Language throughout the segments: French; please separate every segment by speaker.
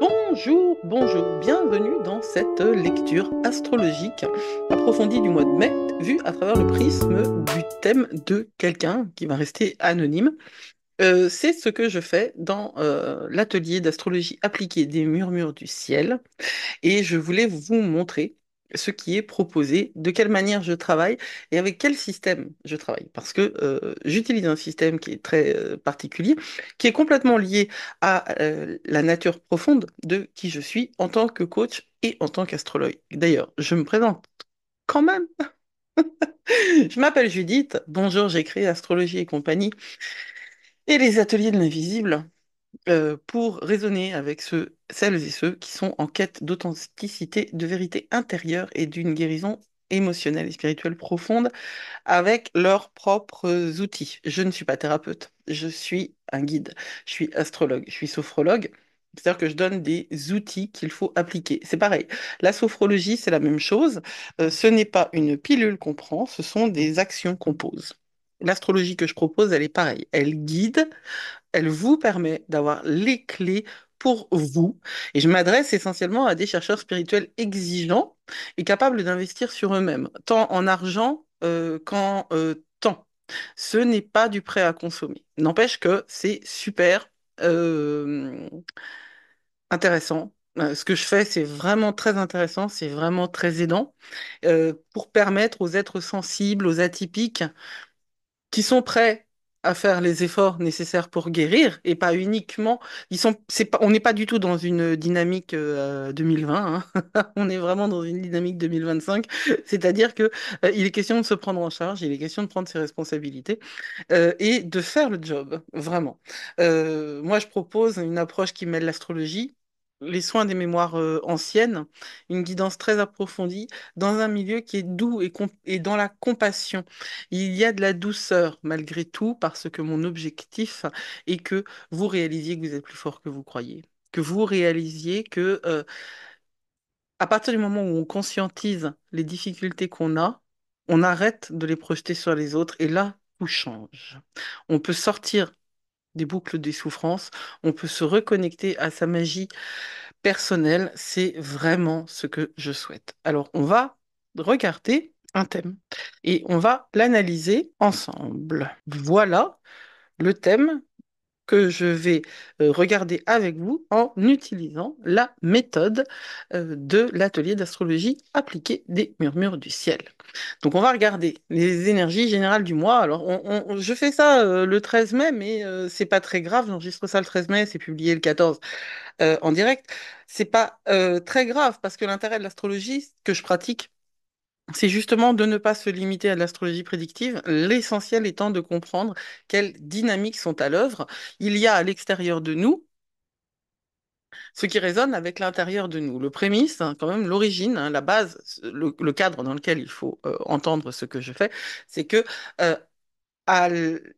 Speaker 1: Bonjour, bonjour, bienvenue dans cette lecture astrologique approfondie du mois de mai, vue à travers le prisme du thème de quelqu'un qui va rester anonyme. C'est ce que je fais dans l'atelier d'astrologie appliquée des murmures du ciel et je voulais vous montrer ce qui est proposé, de quelle manière je travaille et avec quel système je travaille. Parce que j'utilise un système qui est très particulier, qui est complètement lié à la nature profonde de qui je suis en tant que coach et en tant qu'astrologue. D'ailleurs, je me présente quand même. Je m'appelle Judith. Bonjour, j'ai créé Astrologie et compagnie et les ateliers de l'invisible pour raisonner avec celles et ceux qui sont en quête d'authenticité, de vérité intérieure et d'une guérison émotionnelle et spirituelle profonde avec leurs propres outils. Je ne suis pas thérapeute, je suis un guide, je suis astrologue, je suis sophrologue. C'est-à-dire que je donne des outils qu'il faut appliquer. C'est pareil. La sophrologie, c'est la même chose. Ce n'est pas une pilule qu'on prend, ce sont des actions qu'on pose. L'astrologie que je propose, elle est pareille. Elle guide, elle vous permet d'avoir les clés pour vous. Et je m'adresse essentiellement à des chercheurs spirituels exigeants et capables d'investir sur eux-mêmes, tant en argent qu'en temps. Ce n'est pas du prêt à consommer. N'empêche que c'est super euh, intéressant. Ce que je fais, c'est vraiment très intéressant, c'est vraiment très aidant pour permettre aux êtres sensibles, aux atypiques, qui sont prêts à faire les efforts nécessaires pour guérir et pas uniquement, c'est pas, on n'est pas du tout dans une dynamique 2020, hein. On est vraiment dans une dynamique 2025, c'est-à-dire que il est question de se prendre en charge, il est question de prendre ses responsabilités et de faire le job, vraiment. Moi, je propose une approche qui mêle l'astrologie, les soins des mémoires anciennes, une guidance très approfondie dans un milieu qui est doux et dans la compassion. Il y a de la douceur malgré tout parce que mon objectif est que vous réalisiez que vous êtes plus fort que vous croyez. Que vous réalisiez que à partir du moment où on conscientise les difficultés qu'on a, on arrête de les projeter sur les autres et là, tout change. On peut sortir des boucles des souffrances, on peut se reconnecter à sa magie personnelle. C'est vraiment ce que je souhaite. Alors, on va regarder un thème et on va l'analyser ensemble. Voilà le thème que je vais regarder avec vous en utilisant la méthode de l'atelier d'astrologie appliquée des murmures du ciel. Donc on va regarder les énergies générales du mois. Alors je fais ça le 13 mai, mais c'est pas très grave. J'enregistre ça le 13 mai, c'est publié le 14 en direct. C'est pas très grave parce que l'intérêt de l'astrologie que je pratique, c'est justement de ne pas se limiter à l'astrologie prédictive, l'essentiel étant de comprendre quelles dynamiques sont à l'œuvre. Il y a à l'extérieur de nous ce qui résonne avec l'intérieur de nous. Le prémisse, hein, quand même, l'origine, hein, la base, le cadre dans lequel il faut entendre ce que je fais, c'est que euh, al-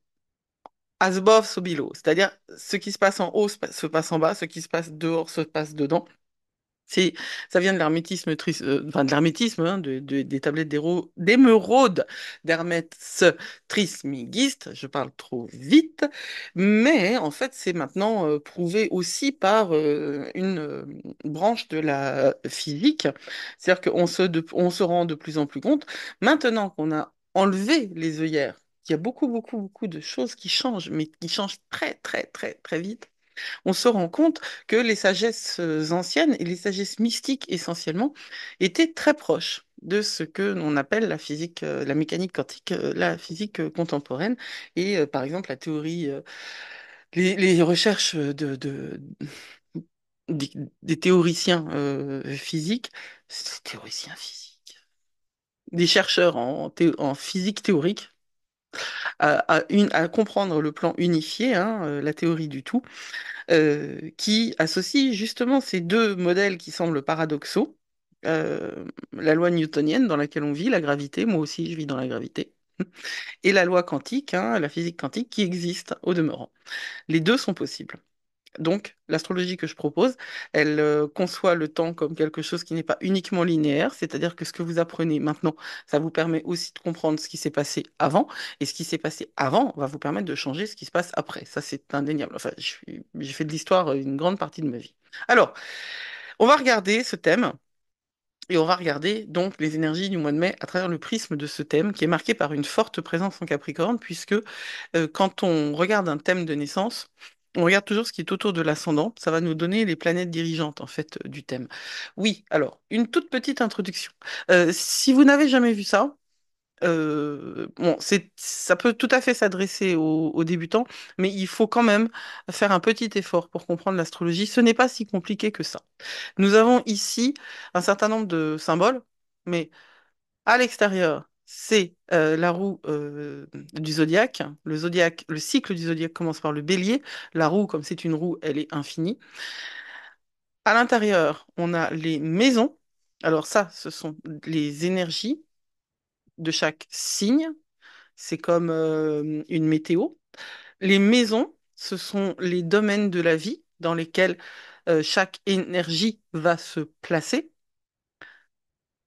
Speaker 1: as above, so below, c'est-à-dire ce qui se passe en haut se passe en bas, ce qui se passe dehors se passe dedans. C'est, ça vient de l'hermétisme, enfin de l'hermétisme, hein, des tablettes d'émeraude d'Hermès Trismégiste. Je parle trop vite, mais en fait, c'est maintenant prouvé aussi par une branche de la physique. C'est-à-dire on se rend de plus en plus compte, maintenant qu'on a enlevé les œillères, qu'il y a beaucoup, beaucoup, beaucoup de choses qui changent, mais qui changent très, très, très, très vite, on se rend compte que les sagesses anciennes et les sagesses mystiques essentiellement étaient très proches de ce que l'on appelle la physique, la mécanique quantique, la physique contemporaine. Et par exemple, les recherches des, des théoriciens physiques, théoriciens physiques, des chercheurs en physique théorique, à comprendre le plan unifié, hein, la théorie du tout qui associe justement ces deux modèles qui semblent paradoxaux. La loi newtonienne dans laquelle on vit, la gravité, moi aussi je vis dans la gravité, et la loi quantique, hein, la physique quantique qui existe au demeurant. Les deux sont possibles. Donc, l'astrologie que je propose, elle conçoit le temps comme quelque chose qui n'est pas uniquement linéaire, c'est-à-dire que ce que vous apprenez maintenant, ça vous permet aussi de comprendre ce qui s'est passé avant, et ce qui s'est passé avant va vous permettre de changer ce qui se passe après. Ça, c'est indéniable. Enfin, j'ai fait de l'histoire une grande partie de ma vie. Alors, on va regarder ce thème. Et on va regarder donc les énergies du mois de mai à travers le prisme de ce thème qui est marqué par une forte présence en Capricorne, puisque quand on regarde un thème de naissance, on regarde toujours ce qui est autour de l'ascendant. Ça va nous donner les planètes dirigeantes en fait du thème. Oui, alors une toute petite introduction. Si vous n'avez jamais vu ça, bon, ça peut tout à fait s'adresser aux débutants, mais il faut quand même faire un petit effort pour comprendre l'astrologie. Ce n'est pas si compliqué que ça. Nous avons ici un certain nombre de symboles, mais à l'extérieur, c'est la roue du zodiaque. Le cycle du zodiaque commence par le bélier. La roue, comme c'est une roue, elle est infinie. À l'intérieur, on a les maisons. Alors ça, ce sont les énergies de chaque signe. C'est comme une météo. Les maisons, ce sont les domaines de la vie dans lesquels chaque énergie va se placer,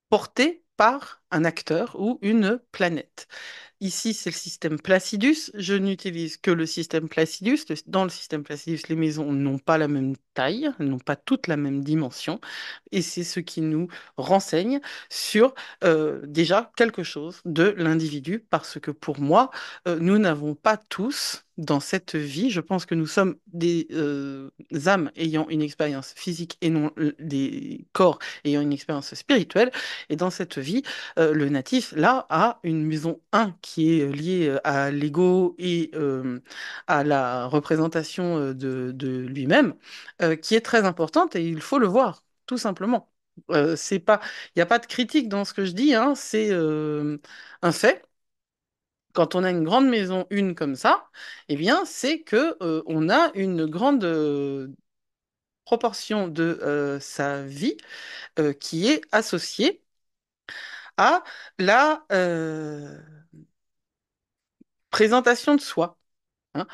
Speaker 1: portée par un acteur ou une planète. Ici, c'est le système Placidus. Je n'utilise que le système Placidus. Dans le système Placidus, les maisons n'ont pas la même taille, elles n'ont pas toutes la même dimension. Et c'est ce qui nous renseigne sur déjà quelque chose de l'individu. Parce que pour moi, nous n'avons pas tous, dans cette vie, je pense que nous sommes des âmes ayant une expérience physique et non des corps ayant une expérience spirituelle. Et dans cette vie, le natif, là, a une maison 1 qui est liée à l'ego et à la représentation de lui-même, qui est très importante et il faut le voir, tout simplement. C'est pas, il n'y a pas de critique dans ce que je dis, hein, c'est un fait. Quand on a une grande maison 1 comme ça, eh bien, c'est que on a une grande proportion de sa vie qui est associée à la présentation de soi. Hein.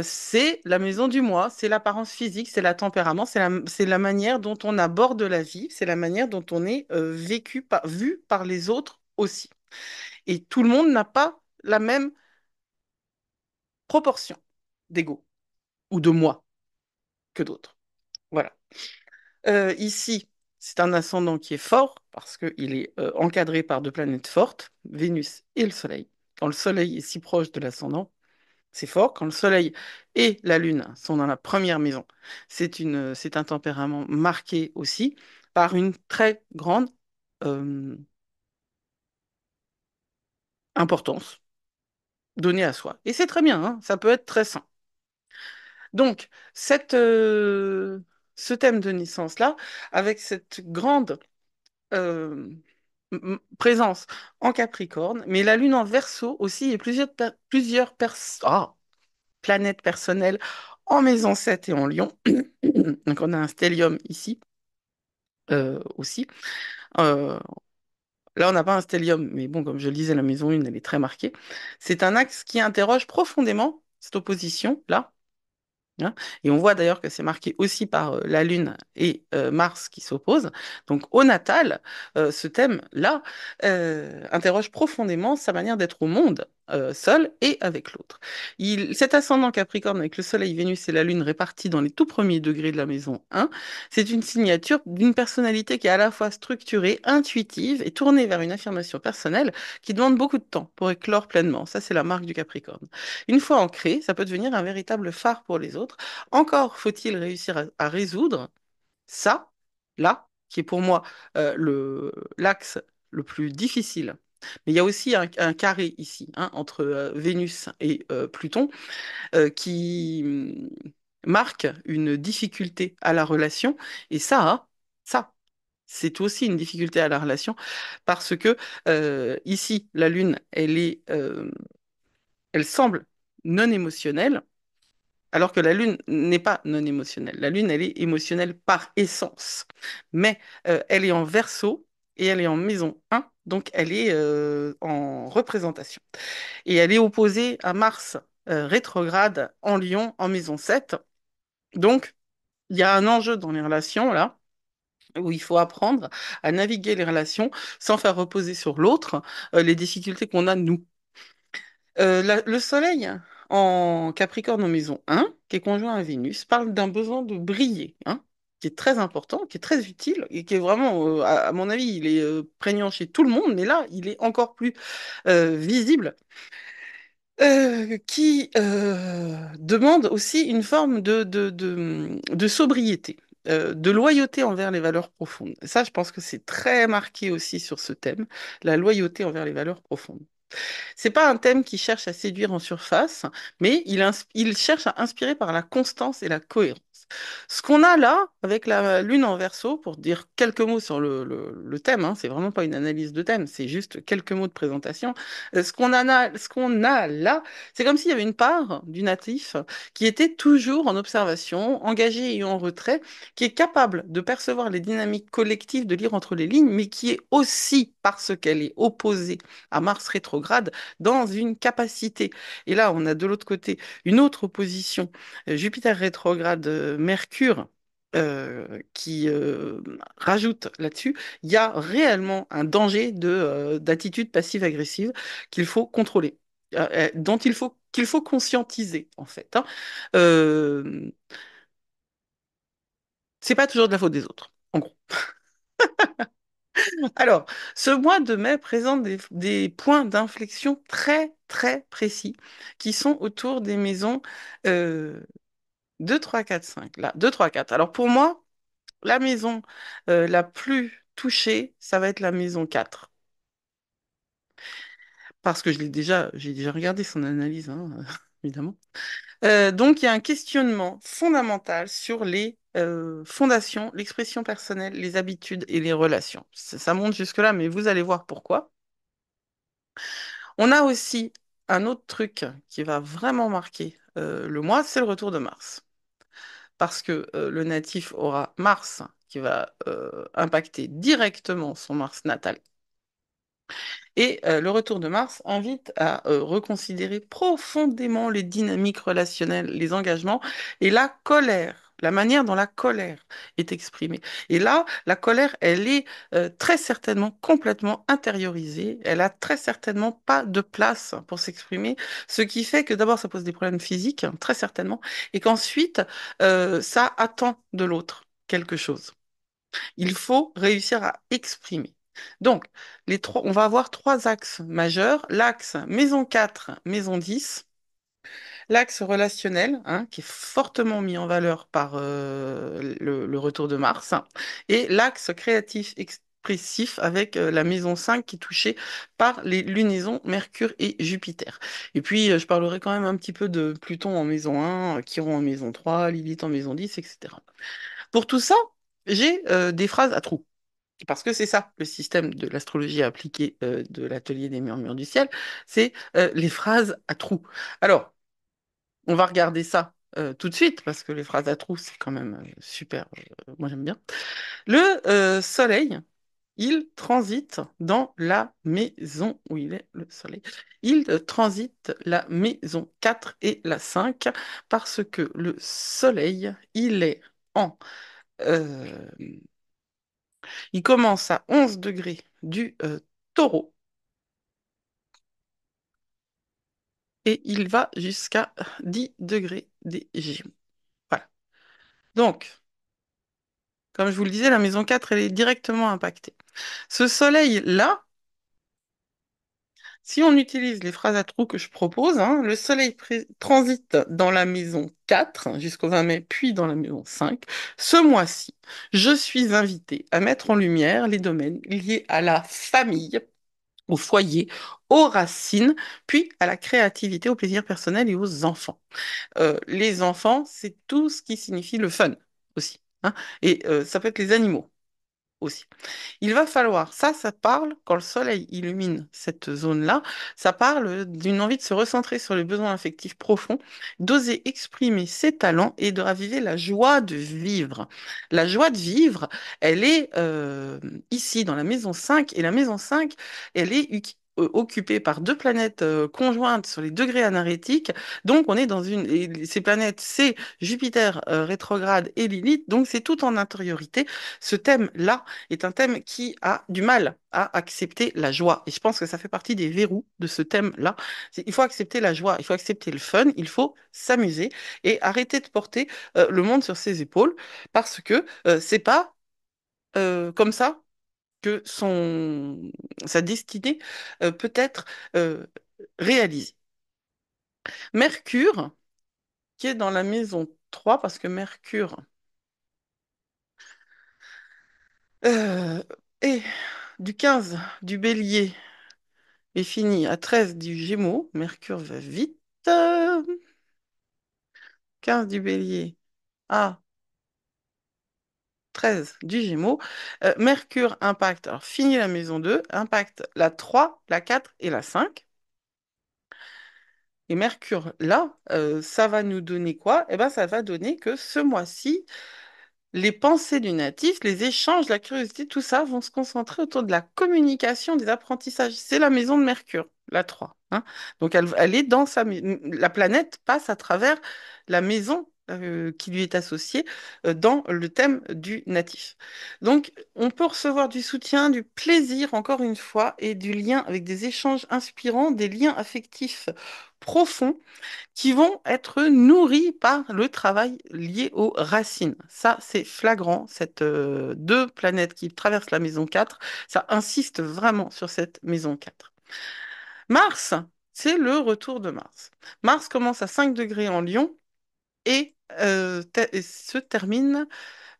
Speaker 1: C'est la maison du moi, c'est l'apparence physique, c'est la tempérament, c'est la manière dont on aborde la vie, c'est la manière dont on est vu par les autres aussi. Et tout le monde n'a pas la même proportion d'ego ou de moi que d'autres. Voilà. Ici, c'est un ascendant qui est fort parce qu'il est encadré par deux planètes fortes, Vénus et le Soleil. Quand le Soleil est si proche de l'ascendant, c'est fort. Quand le Soleil et la Lune sont dans la première maison, c'est un tempérament marqué aussi par une très grande euh, importance donnée à soi. Et c'est très bien, hein, ça peut être très sain. Donc, ce thème de naissance-là, avec cette grande euh, présence en Capricorne, mais la Lune en Verseau aussi, et planètes personnelles en maison 7 et en Lion. Donc on a un stellium ici aussi. Euh, Là, on n'a pas un stellium, mais bon, comme je le disais, la maison 1, elle est très marquée. C'est un axe qui interroge profondément cette opposition-là. Hein. Et on voit d'ailleurs que c'est marqué aussi par la Lune et Mars qui s'opposent. Donc au natal, ce thème-là interroge profondément sa manière d'être au monde, seul et avec l'autre. Cet ascendant Capricorne avec le Soleil, Vénus et la Lune répartis dans les tout premiers degrés de la maison 1, c'est une signature d'une personnalité qui est à la fois structurée, intuitive et tournée vers une affirmation personnelle qui demande beaucoup de temps pour éclore pleinement. Ça, c'est la marque du Capricorne. Une fois ancré, ça peut devenir un véritable phare pour les autres. Encore faut-il réussir à résoudre ça, là, qui est pour moi l'axe le plus difficile. Mais il y a aussi un carré ici, hein, entre Vénus et Pluton, qui marque une difficulté à la relation. Et ça, c'est aussi une difficulté à la relation parce que ici, la Lune, elle semble non émotionnelle, alors que la Lune n'est pas non émotionnelle. La Lune, elle est émotionnelle par essence. Mais elle est en Verseau et elle est en maison 1, donc elle est en représentation. Et elle est opposée à Mars rétrograde en Lion en maison 7. Donc, il y a un enjeu dans les relations, là, où il faut apprendre à naviguer les relations sans faire reposer sur l'autre les difficultés qu'on a nous. Le Soleil en Capricorne en maison 1, qui est conjoint à Vénus, parle d'un besoin de briller, hein, qui est très important, qui est très utile et qui est vraiment, à mon avis, il est prégnant chez tout le monde, mais là, il est encore plus visible, qui demande aussi une forme de sobriété. De loyauté envers les valeurs profondes. Ça, je pense que c'est très marqué aussi sur ce thème, la loyauté envers les valeurs profondes. C'est pas un thème qui cherche à séduire en surface, mais il cherche à inspirer par la constance et la cohérence. Ce qu'on a là, avec la lune en verso, pour dire quelques mots sur le thème, hein, c'est vraiment pas une analyse de thème, c'est juste quelques mots de présentation. Ce qu'on a là, c'est comme s'il y avait une part du natif qui était toujours en observation, engagée et en retrait, qui est capable de percevoir les dynamiques collectives, de lire entre les lignes, mais qui est aussi, parce qu'elle est opposée à Mars rétrograde, dans une capacité. Et là, on a de l'autre côté une autre opposition, Jupiter rétrograde, Mercure. Qui rajoute là-dessus, il y a réellement un danger d'attitude passive-agressive qu'il faut contrôler, dont qu'il faut conscientiser en fait, hein. Euh, c'est pas toujours de la faute des autres, en gros. Alors, ce mois de mai présente des points d'inflexion très, très précis qui sont autour des maisons euh, 2, 3, 4, 5. Là, 2, 3, 4. Alors, pour moi, la maison la plus touchée, ça va être la maison 4. Parce que j'ai déjà regardé son analyse, hein, évidemment. Donc, il y a un questionnement fondamental sur les fondations, l'expression personnelle, les habitudes et les relations. Ça monte jusque-là, mais vous allez voir pourquoi. On a aussi un autre truc qui va vraiment marquer le mois, c'est le retour de Mars. Parce que le natif aura Mars qui va impacter directement son Mars natal. Et le retour de Mars invite à reconsidérer profondément les dynamiques relationnelles, les engagements et la colère. La manière dont la colère est exprimée. Et là, la colère, elle est très certainement complètement intériorisée. Elle a très certainement pas de place pour s'exprimer. Ce qui fait que d'abord, ça pose des problèmes physiques, hein, très certainement. Et qu'ensuite, ça attend de l'autre quelque chose. Il faut réussir à exprimer. Donc, on va avoir trois axes majeurs. L'axe maison 4, maison 10, l'axe relationnel, hein, qui est fortement mis en valeur par le retour de Mars, et l'axe créatif expressif avec la maison 5 qui est touchée par les lunaisons Mercure et Jupiter. Et puis, je parlerai quand même un petit peu de Pluton en maison 1, Chiron en maison 3, Lilith en maison 10, etc. Pour tout ça, j'ai des phrases à trous. Parce que c'est ça, le système de l'astrologie appliquée de l'atelier des murmures du ciel, c'est les phrases à trous. Alors, on va regarder ça tout de suite, parce que les phrases à trous, c'est quand même super, moi j'aime bien. Le soleil, il transite dans la maison où il est, le soleil. Il transite la maison 4 et la 5, parce que le soleil, il est en... euh, il commence à 11 degrés du taureau et il va jusqu'à 10 degrés des Gémeaux. Voilà. Donc, comme je vous le disais, la maison 4, elle est directement impactée. Ce soleil-là, si on utilise les phrases à trous que je propose, hein, le soleil transite dans la maison 4 jusqu'au 20 mai, puis dans la maison 5. Ce mois-ci, je suis invitée à mettre en lumière les domaines liés à la famille, au foyer, aux racines, puis à la créativité, au plaisir personnel et aux enfants. Les enfants, c'est tout ce qui signifie le fun aussi, hein. Et ça peut être les animaux aussi. Il va falloir, ça parle, quand le soleil illumine cette zone-là, ça parle d'une envie de se recentrer sur les besoins affectifs profonds, d'oser exprimer ses talents et de raviver la joie de vivre. La joie de vivre, elle est ici dans la maison 5, et la maison 5, elle est occupées par deux planètes conjointes sur les degrés analytiques. Donc, on est dans une. Et ces planètes, c'est Jupiter rétrograde et Lilith. Donc, c'est tout en intériorité. Ce thème-là est un thème qui a du mal à accepter la joie. Et je pense que ça fait partie des verrous de ce thème-là. Il faut accepter la joie, il faut accepter le fun, il faut s'amuser et arrêter de porter le monde sur ses épaules parce que c'est pas comme ça que sa destinée peut être euh, réalisée. Mercure, qui est dans la maison 3, parce que Mercure euh, est du 15 du Bélier et finit à 13 du Gémeaux. Mercure va vite. Euh, 15 du Bélier à 13 du Gémeaux. Mercure impacte, alors fini la maison 2, impacte la 3, la 4 et la 5. Et Mercure, là, ça va nous donner quoi? Eh ben, ça va donner que ce mois-ci, les pensées du natif, les échanges, la curiosité, tout ça vont se concentrer autour de la communication, des apprentissages. C'est la maison de Mercure, la 3, hein. Donc elle est dans la planète passe à travers la maison qui lui est associée dans le thème du natif. Donc on peut recevoir du soutien, du plaisir, encore une fois, et du lien avec des échanges inspirants, des liens affectifs profonds qui vont être nourris par le travail lié aux racines. Ça, c'est flagrant, cette deux planètes qui traversent la maison 4, ça insiste vraiment sur cette maison 4. Mars, c'est le retour de Mars. Mars commence à 5 degrés en Lion et et se termine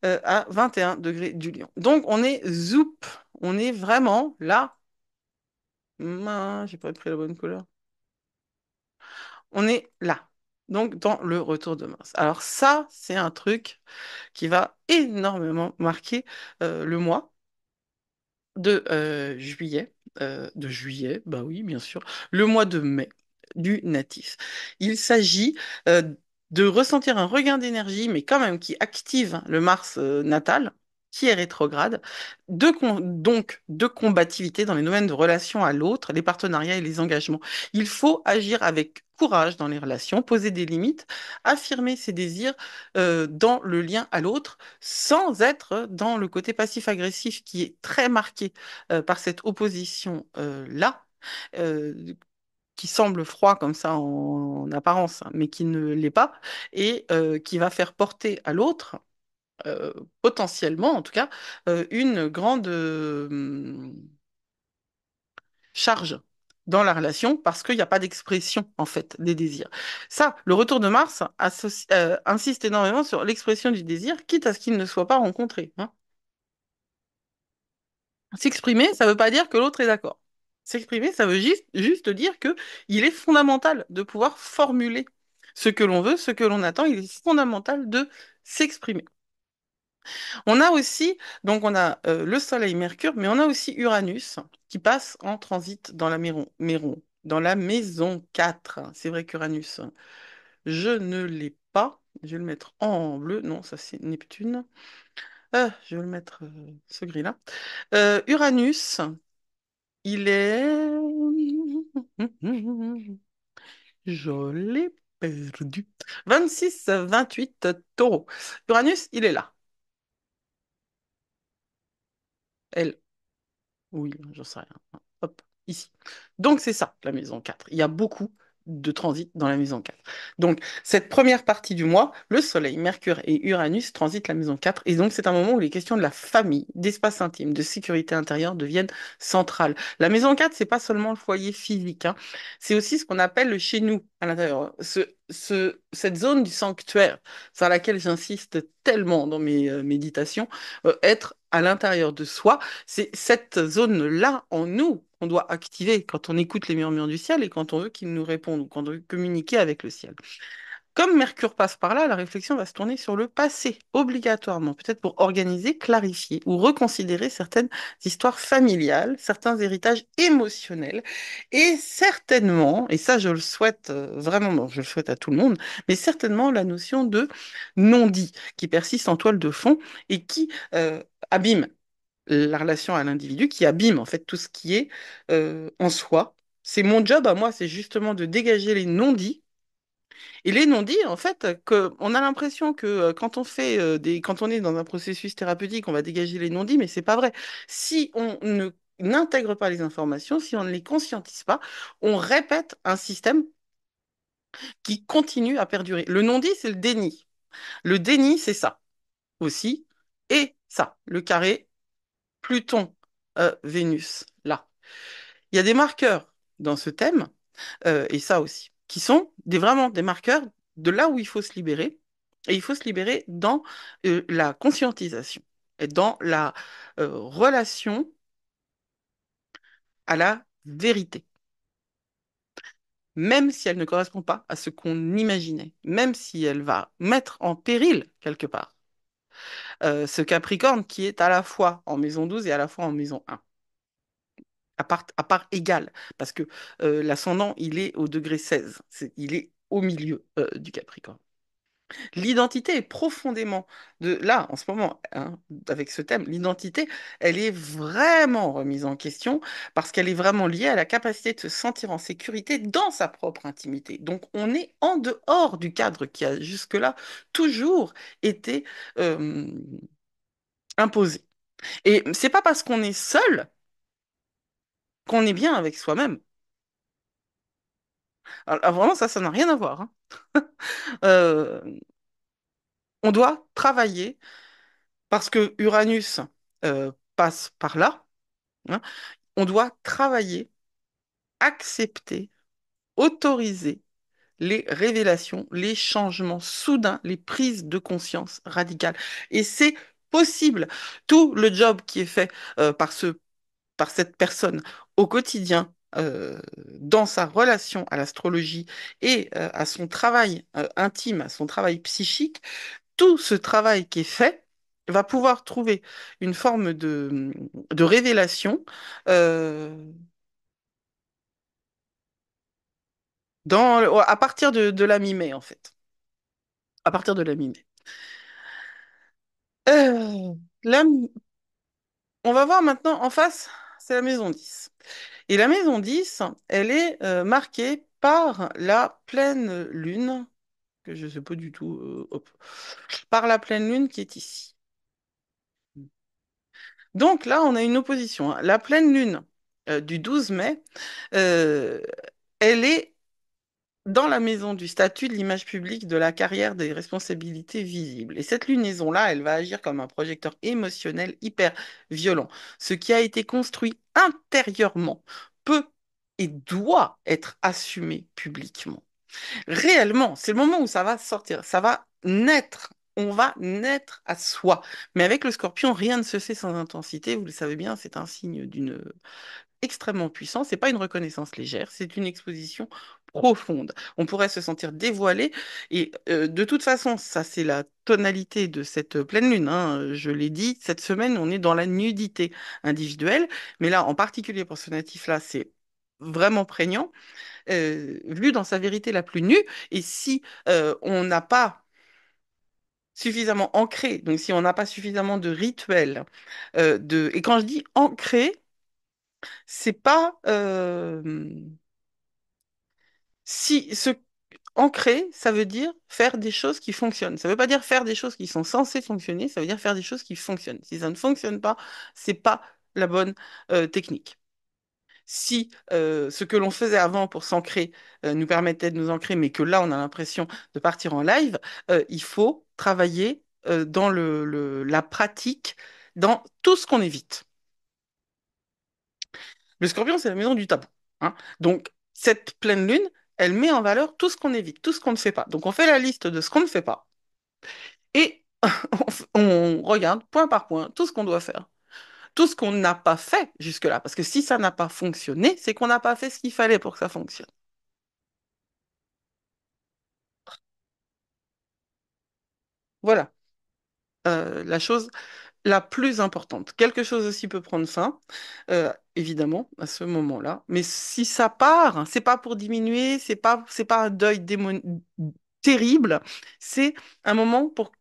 Speaker 1: à 21 degrés du Lion. Donc, on est zoup, on est vraiment là. J'ai pas pris la bonne couleur. On est là. Donc, dans le retour de Mars. Alors ça, c'est un truc qui va énormément marquer le mois de juillet, bah oui, bien sûr, le mois de mai du natif. Il s'agit euh, de ressentir un regain d'énergie, mais quand même qui active le Mars natal, qui est rétrograde, donc de combativité dans les domaines de relation à l'autre, les partenariats et les engagements. Il faut agir avec courage dans les relations, poser des limites, affirmer ses désirs dans le lien à l'autre sans être dans le côté passif-agressif qui est très marqué par cette opposition-là, euh, qui semble froid comme ça en apparence, hein, mais qui ne l'est pas, et qui va faire porter à l'autre, euh, potentiellement en tout cas, une grande charge dans la relation parce qu'il n'y a pas d'expression en fait des désirs. Ça, le retour de Mars insiste énormément sur l'expression du désir, quitte à ce qu'il ne soit pas rencontré, hein. S'exprimer, ça ne veut pas dire que l'autre est d'accord. S'exprimer, ça veut juste dire que il est fondamental de pouvoir formuler ce que l'on veut, ce que l'on attend. Il est fondamental de s'exprimer. On a aussi, donc on a le Soleil, Mercure, mais on a aussi Uranus qui passe en transit dans dans la maison 4. C'est vrai qu'Uranus, je ne l'ai pas. Je vais le mettre en bleu. Non, ça c'est Neptune. Je vais le mettre ce gris-là. Uranus. Il est... Je l'ai perdu. 26-28 taureaux. Uranus, il est là. Elle. Oui, j'en sais rien. Hop, ici. Donc c'est ça, la maison 4. Il y a beaucoup de transit dans la maison 4. Donc cette première partie du mois, le Soleil, Mercure et Uranus transitent la maison 4. Et donc c'est un moment où les questions de la famille, d'espace intime, de sécurité intérieure deviennent centrales. La maison 4, c'est pas seulement le foyer physique, hein. C'est aussi ce qu'on appelle le chez nous à l'intérieur. Cette zone du sanctuaire sur laquelle j'insiste tellement dans mes méditations, être à l'intérieur de soi, c'est cette zone-là en nous qu'on doit activer quand on écoute les murmures du ciel et quand on veut qu'ils nous répondent ou quand on veut communiquer avec le ciel. Comme Mercure passe par là, la réflexion va se tourner sur le passé, obligatoirement, peut-être pour organiser, clarifier ou reconsidérer certaines histoires familiales, certains héritages émotionnels, et certainement, et ça je le souhaite vraiment, bon, je le souhaite à tout le monde, mais certainement la notion de non-dit qui persiste en toile de fond et qui abîme la relation à l'individu, qui abîme en fait tout ce qui est en soi. C'est mon job à moi, c'est justement de dégager les non-dits. Et les non-dits, en fait, que on a l'impression que quand on fait quand on est dans un processus thérapeutique, on va dégager les non-dits, mais c'est pas vrai. Si on ne n'intègre pas les informations, si on ne les conscientise pas, on répète un système qui continue à perdurer. Le non-dit, c'est le déni. Le déni, c'est ça aussi. Et ça, le carré, Pluton, Vénus, là. Il y a des marqueurs dans ce thème, et ça aussi, qui sont vraiment des marqueurs de là où il faut se libérer. Et il faut se libérer dans la conscientisation et dans la relation à la vérité, même si elle ne correspond pas à ce qu'on imaginait, même si elle va mettre en péril quelque part ce Capricorne qui est à la fois en maison 12 et à la fois en maison 1. À part égale, parce que l'ascendant, il est au degré 16, il est au milieu du Capricorne. L'identité est profondément là, en ce moment, hein, avec ce thème, l'identité, elle est vraiment remise en question parce qu'elle est vraiment liée à la capacité de se sentir en sécurité dans sa propre intimité. Donc, on est en dehors du cadre qui a jusque-là toujours été euh, imposé. Et c'est pas parce qu'on est seul qu'on est bien avec soi-même. Alors, vraiment, ça n'a rien à voir, hein. Euh, on doit travailler parce que Uranus passe par là, hein. On doit travailler, accepter, autoriser les révélations, les changements soudains, les prises de conscience radicales. Et c'est possible. Tout le job qui est fait par cette personne au quotidien, dans sa relation à l'astrologie et à son travail intime, à son travail psychique, tout ce travail qui est fait va pouvoir trouver une forme de révélation euh, à partir de la mi-mai, en fait. À partir de la mi-mai. Euh, là, on va voir maintenant en face, c'est la maison 10. Et la maison 10, elle est marquée par la pleine lune, que je ne sais pas du tout, hop, par la pleine lune qui est ici. Donc là, on a une opposition, hein. La pleine lune du 12 mai, euh, elle est dans la maison du statut de l'image publique, de la carrière, des responsabilités visibles. Et cette lunaison-là, elle va agir comme un projecteur émotionnel hyper violent. Ce qui a été construit intérieurement peut et doit être assumé publiquement. Réellement, c'est le moment où ça va sortir, ça va naître. On va naître à soi. Mais avec le scorpion, rien ne se fait sans intensité. Vous le savez bien, c'est un signe d'une extrêmement puissant. C'est pas une reconnaissance légère, c'est une exposition profonde. On pourrait se sentir dévoilé et de toute façon, ça c'est la tonalité de cette pleine lune, hein. Je l'ai dit, cette semaine, on est dans la nudité individuelle, mais là, en particulier pour ce natif-là, c'est vraiment prégnant, vu dans sa vérité la plus nue. Et si on n'a pas suffisamment ancré, donc si on n'a pas suffisamment de rituels, et quand je dis ancré, c'est pas si ce ancrer, ça veut dire faire des choses qui fonctionnent. Ça veut pas dire faire des choses qui sont censées fonctionner, ça veut dire faire des choses qui fonctionnent. Si ça ne fonctionne pas, c'est pas la bonne technique. Si ce que l'on faisait avant pour s'ancrer nous permettait de nous ancrer, mais que là on a l'impression de partir en live, il faut travailler dans la pratique, dans tout ce qu'on évite. Le scorpion, c'est la maison du tabou, hein. Donc, cette pleine lune, elle met en valeur tout ce qu'on évite, tout ce qu'on ne fait pas. Donc, on fait la liste de ce qu'on ne fait pas et on regarde point par point tout ce qu'on doit faire, tout ce qu'on n'a pas fait jusque-là. Parce que si ça n'a pas fonctionné, c'est qu'on n'a pas fait ce qu'il fallait pour que ça fonctionne. Voilà, la chose la plus importante. Quelque chose aussi peut prendre fin, évidemment, à ce moment-là. Mais si ça part, c'est pas pour diminuer, c'est pas un deuil terrible. C'est un moment pour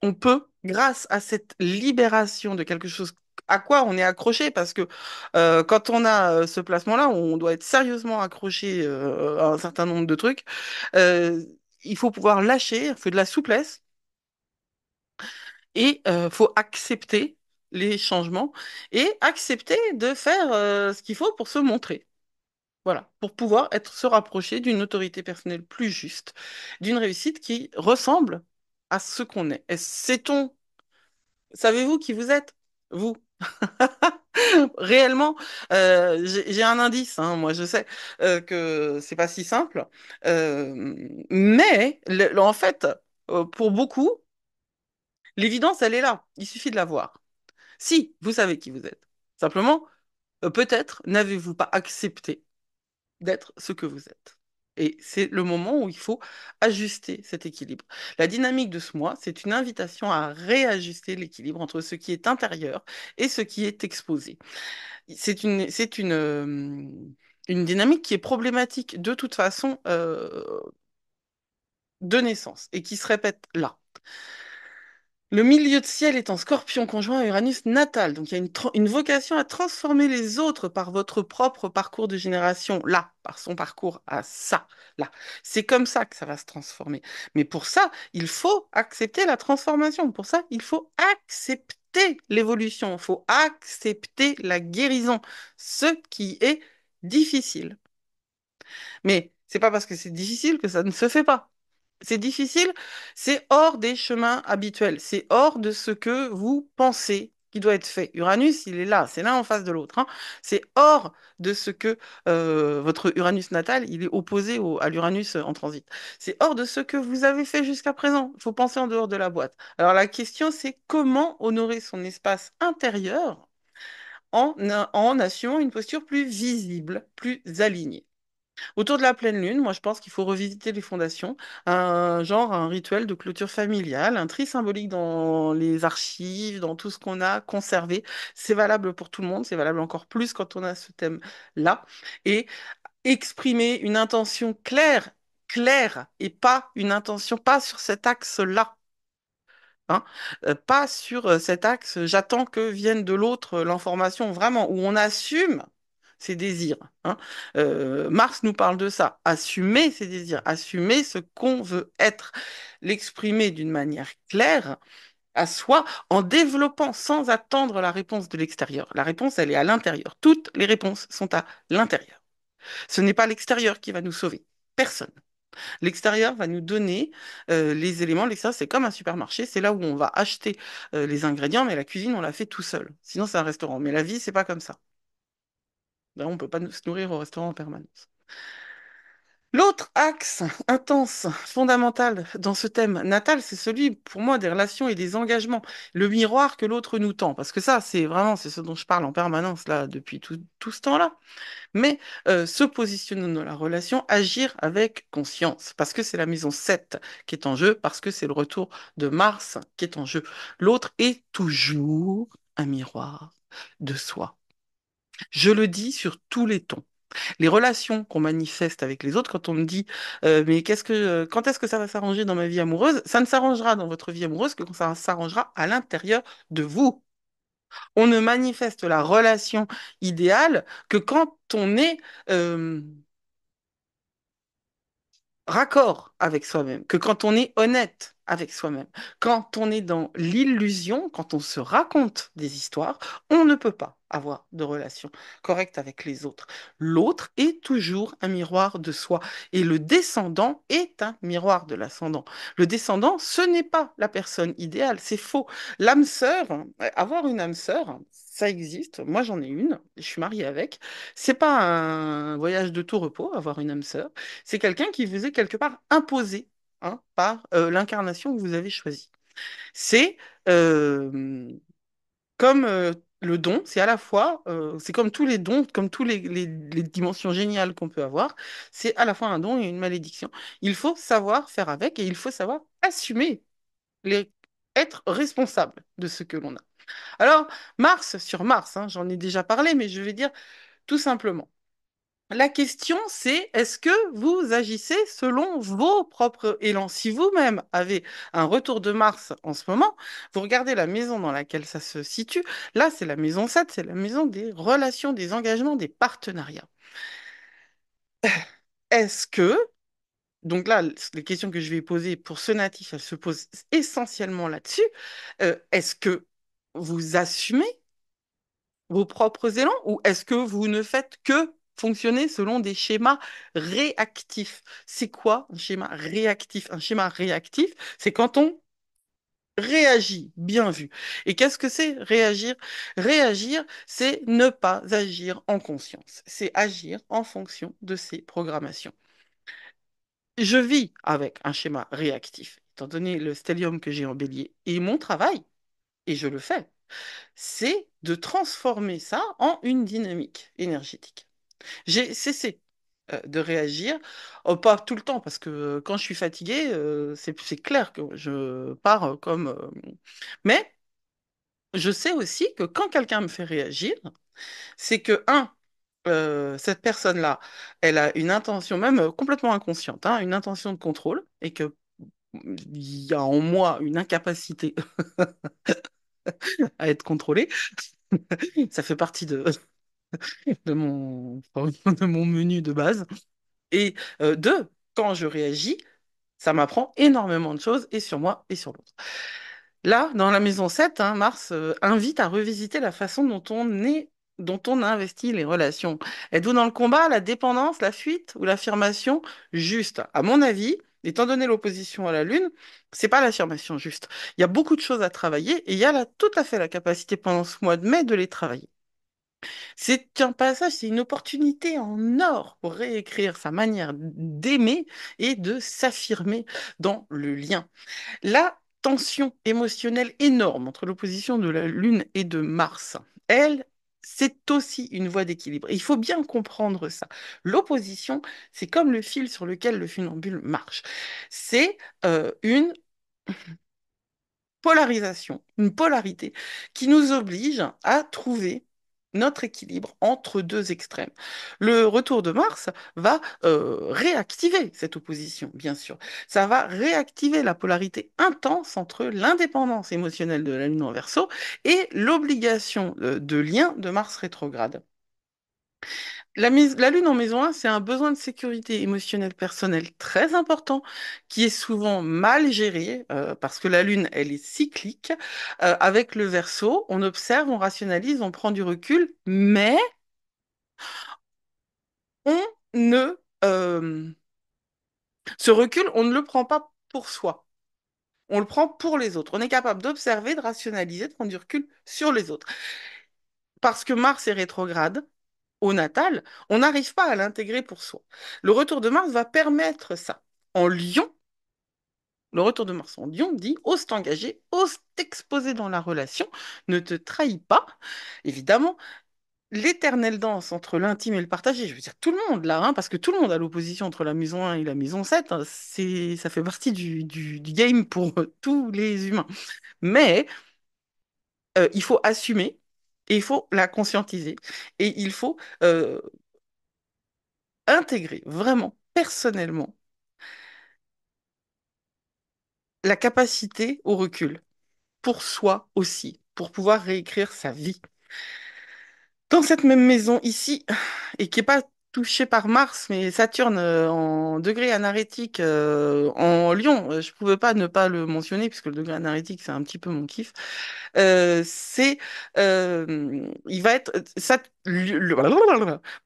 Speaker 1: on peut, grâce à cette libération de quelque chose à quoi on est accroché, parce que quand on a ce placement-là, on doit être sérieusement accroché à un certain nombre de trucs. Euh, il faut pouvoir lâcher, il faut de la souplesse et faut accepter les changements et accepter de faire ce qu'il faut pour se montrer. Voilà, pour pouvoir se rapprocher d'une autorité personnelle plus juste, d'une réussite qui ressemble à ce qu'on est. Et sait-on, savez-vous qui vous êtes? Vous. Réellement, j'ai un indice, hein, moi je sais que c'est pas si simple, mais en fait, pour beaucoup, l'évidence, elle est là. Il suffit de la voir. Si vous savez qui vous êtes, simplement, peut-être n'avez-vous pas accepté d'être ce que vous êtes. Et c'est le moment où il faut ajuster cet équilibre. La dynamique de ce mois, c'est une invitation à réajuster l'équilibre entre ce qui est intérieur et ce qui est exposé. C'est une dynamique qui est problématique de toute façon de naissance et qui se répète là. Le milieu de ciel est en Scorpion conjoint à Uranus natal, donc il y a une vocation à transformer les autres par votre propre parcours de génération, là, par son parcours à ça, là. C'est comme ça que ça va se transformer. Mais pour ça, il faut accepter la transformation. Pour ça, il faut accepter l'évolution. Il faut accepter la guérison, ce qui est difficile. Mais c'est pas parce que c'est difficile que ça ne se fait pas. C'est difficile, c'est hors des chemins habituels, c'est hors de ce que vous pensez qui doit être fait. Uranus, il est là, c'est l'un en face de l'autre, hein. C'est hors de ce que votre Uranus natal, il est opposé à l'Uranus en transit. C'est hors de ce que vous avez fait jusqu'à présent. Il faut penser en dehors de la boîte. Alors la question, c'est comment honorer son espace intérieur en assumant une posture plus visible, plus alignée. Autour de la pleine lune, moi je pense qu'il faut revisiter les fondations, un rituel de clôture familiale, un tri symbolique dans les archives, dans tout ce qu'on a conservé. C'est valable pour tout le monde, c'est valable encore plus quand on a ce thème-là. Et exprimer une intention claire, claire, et pas une intention, pas sur cet axe-là, hein, pas sur cet axe, j'attends que vienne de l'autre l'information, vraiment, où on assume ses désirs, hein. Mars nous parle de ça, assumer ses désirs, assumer ce qu'on veut être, l'exprimer d'une manière claire à soi en développant sans attendre la réponse de l'extérieur. La réponse, elle est à l'intérieur. Toutes les réponses sont à l'intérieur. Ce n'est pas l'extérieur qui va nous sauver. Personne. L'extérieur va nous donner les éléments. L'extérieur, c'est comme un supermarché, c'est là où on va acheter les ingrédients, mais la cuisine, on la fait tout seul. Sinon, c'est un restaurant. Mais la vie, c'est pas comme ça. Là, on peut pas se nourrir au restaurant en permanence. L'autre axe intense, fondamental dans ce thème natal, c'est celui, pour moi, des relations et des engagements. Le miroir que l'autre nous tend. Parce que ça, c'est ce dont je parle en permanence, là, depuis tout ce temps-là. Mais se positionner dans la relation, agir avec conscience, parce que c'est la maison 7 qui est en jeu, parce que c'est le retour de Mars qui est en jeu. L'autre est toujours un miroir de soi. Je le dis sur tous les tons. Les relations qu'on manifeste avec les autres, quand on me dit mais quand est-ce que ça va s'arranger dans ma vie amoureuse, ça ne s'arrangera dans votre vie amoureuse que quand ça s'arrangera à l'intérieur de vous. On ne manifeste la relation idéale que quand on est raccord avec soi-même, que quand on est honnête avec soi-même, quand on est dans l'illusion, quand on se raconte des histoires, on ne peut pas avoir de relation correcte avec les autres. L'autre est toujours un miroir de soi et le descendant est un miroir de l'ascendant. Le descendant, ce n'est pas la personne idéale, c'est faux. L'âme sœur, avoir une âme sœur, ça existe. Moi, j'en ai une, je suis mariée avec. C'est pas un voyage de tout repos, avoir une âme sœur. C'est quelqu'un qui vous est quelque part imposé, hein, par l'incarnation que vous avez choisie. C'est comme le don, c'est à la fois, c'est comme tous les dons, comme tous les dimensions géniales qu'on peut avoir, c'est à la fois un don et une malédiction. Il faut savoir faire avec et il faut savoir assumer, être responsable de ce que l'on a. Alors, Mars sur Mars, hein, j'en ai déjà parlé, mais je vais dire tout simplement. La question, c'est est-ce que vous agissez selon vos propres élans? Si vous-même avez un retour de Mars en ce moment, vous regardez la maison dans laquelle ça se situe. Là, c'est la maison 7, c'est la maison des relations, des engagements, des partenariats. Est-ce que, donc là, les questions que je vais poser pour ce natif, elles se posent essentiellement là-dessus. Est-ce que vous assumez vos propres élans ou est-ce que vous ne faites que fonctionner selon des schémas réactifs? C'est quoi un schéma réactif? Un schéma réactif, c'est quand on réagit, bien vu. Et qu'est-ce que c'est réagir? Réagir, c'est ne pas agir en conscience. C'est agir en fonction de ses programmations. Je vis avec un schéma réactif, étant donné le stellium que j'ai en bélier. Et mon travail, et je le fais, c'est de transformer ça en une dynamique énergétique. J'ai cessé de réagir, pas tout le temps, parce que quand je suis fatiguée, c'est clair que je pars comme... Mais je sais aussi que quand quelqu'un me fait réagir, c'est que, cette personne-là, elle a une intention, même complètement inconsciente, hein, une intention de contrôle, et que il y a en moi une incapacité à être contrôlée. Ça fait partie de mon menu de base. Et deux, quand je réagis, ça m'apprend énormément de choses et sur moi et sur l'autre. Là, dans la maison 7, hein, Mars invite à revisiter la façon dont on investit les relations. Êtes-vous dans le combat, la dépendance, la fuite ou l'affirmation juste? À mon avis, étant donné l'opposition à la Lune, c'est pas l'affirmation juste. Il y a beaucoup de choses à travailler et il y a tout à fait la capacité pendant ce mois de mai de les travailler. C'est un passage, c'est une opportunité en or pour réécrire sa manière d'aimer et de s'affirmer dans le lien. La tension émotionnelle énorme entre l'opposition de la Lune et de Mars, elle, c'est aussi une voie d'équilibre. Il faut bien comprendre ça. L'opposition, c'est comme le fil sur lequel le funambule marche. C'est une polarisation, une polarité qui nous oblige à trouver notre équilibre entre deux extrêmes. Le retour de Mars va réactiver cette opposition, bien sûr. Ça va réactiver la polarité intense entre l'indépendance émotionnelle de la Lune en Verseau et l'obligation de lien de Mars rétrograde. La lune en maison 1, c'est un besoin de sécurité émotionnelle personnelle très important qui est souvent mal géré parce que la lune, elle est cyclique. Avec le Verseau, on observe, on rationalise, on prend du recul, mais on ne... ce recul, on ne le prend pas pour soi. On le prend pour les autres. On est capable d'observer, de rationaliser, de prendre du recul sur les autres. Parce que Mars est rétrograde, au natal, on n'arrive pas à l'intégrer pour soi. Le retour de Mars va permettre ça. En Lion, le retour de Mars en Lion dit ose t'engager, ose t'exposer dans la relation, ne te trahis pas. Évidemment, l'éternelle danse entre l'intime et le partagé, je veux dire tout le monde là, hein, parce que tout le monde a l'opposition entre la maison 1 et la maison 7, hein, ça fait partie du game pour tous les humains. Mais il faut assumer et il faut la conscientiser. Et il faut intégrer vraiment, personnellement, la capacité au recul, pour soi aussi, pour pouvoir réécrire sa vie. Dans cette même maison ici, et qui n'est pas touchée par Mars, mais Saturne en degré anarétique en Lion, je ne pouvais pas ne pas le mentionner, puisque le degré anarétique, c'est un petit peu mon kiff. Il va être,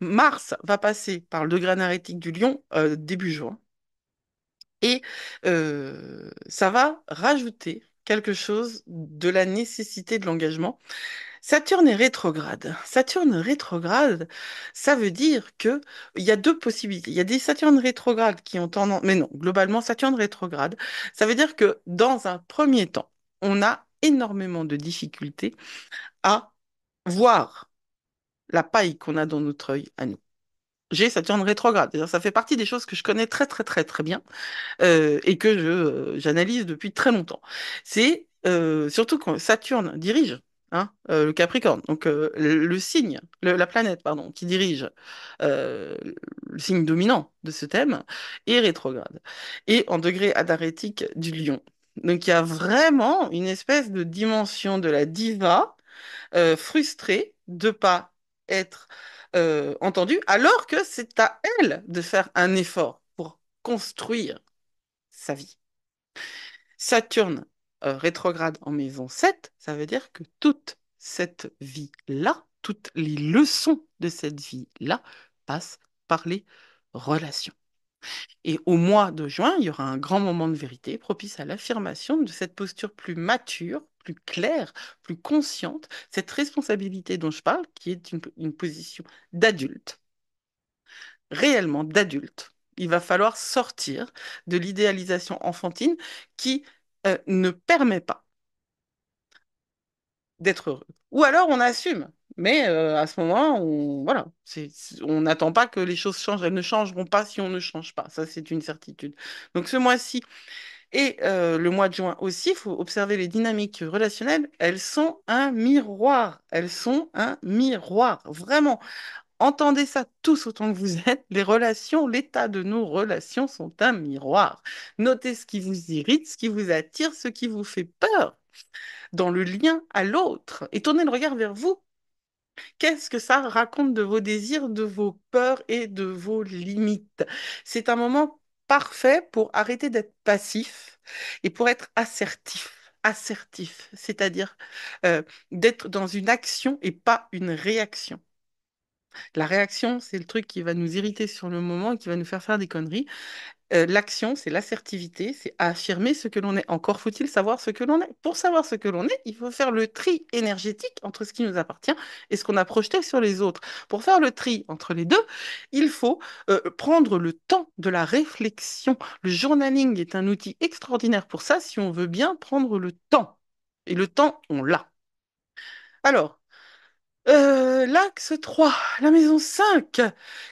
Speaker 1: Mars va passer par le degré anarétique du Lion début juin. Et ça va rajouter quelque chose de la nécessité de l'engagement. Saturne est rétrograde. Saturne rétrograde, ça veut dire que il y a deux possibilités. Il y a des Saturnes rétrogrades qui ont tendance, mais non, globalement, Saturne rétrograde, ça veut dire que dans un premier temps, on a énormément de difficultés à voir la paille qu'on a dans notre œil à nous. J'ai Saturne rétrograde. C'est-à-dire, ça fait partie des choses que je connais très très très très bien et que j'analyse depuis très longtemps. C'est surtout quand Saturne dirige. le Capricorne, donc le signe, la planète, pardon, qui dirige euh, le signe dominant de ce thème, est rétrograde. Et en degré adarétique du Lion. Donc il y a vraiment une espèce de dimension de la diva frustrée de pas être entendue, alors que c'est à elle de faire un effort pour construire sa vie. Saturne rétrograde en maison 7, ça veut dire que toute cette vie-là, toutes les leçons de cette vie-là passent par les relations. Et au mois de juin, il y aura un grand moment de vérité propice à l'affirmation de cette posture plus mature, plus claire, plus consciente, cette responsabilité dont je parle, qui est une position d'adulte, réellement d'adulte. Il va falloir sortir de l'idéalisation enfantine qui ne permet pas d'être heureux. Ou alors on assume. Mais à ce moment, voilà, on n'attend pas que les choses changent. Elles ne changeront pas si on ne change pas. Ça, c'est une certitude. Donc ce mois-ci et le mois de juin aussi, il faut observer les dynamiques relationnelles. Elles sont un miroir. Elles sont un miroir. Vraiment. Entendez ça tous autant que vous êtes. Les relations, l'état de nos relations sont un miroir. Notez ce qui vous irrite, ce qui vous attire, ce qui vous fait peur dans le lien à l'autre et tournez le regard vers vous. Qu'est-ce que ça raconte de vos désirs, de vos peurs et de vos limites? C'est un moment parfait pour arrêter d'être passif et pour être assertif. Assertif, c'est-à-dire d'être dans une action et pas une réaction. La réaction, c'est le truc qui va nous irriter sur le moment et qui va nous faire des conneries. L'action, c'est l'assertivité, c'est affirmer ce que l'on est. Encore faut-il savoir ce que l'on est. Pour savoir ce que l'on est, il faut faire le tri énergétique entre ce qui nous appartient et ce qu'on a projeté sur les autres. Pour faire le tri entre les deux, il faut prendre le temps de la réflexion. Le journaling est un outil extraordinaire pour ça si on veut bien prendre le temps. Et le temps, on l'a. Alors, l'axe 3, la maison 5,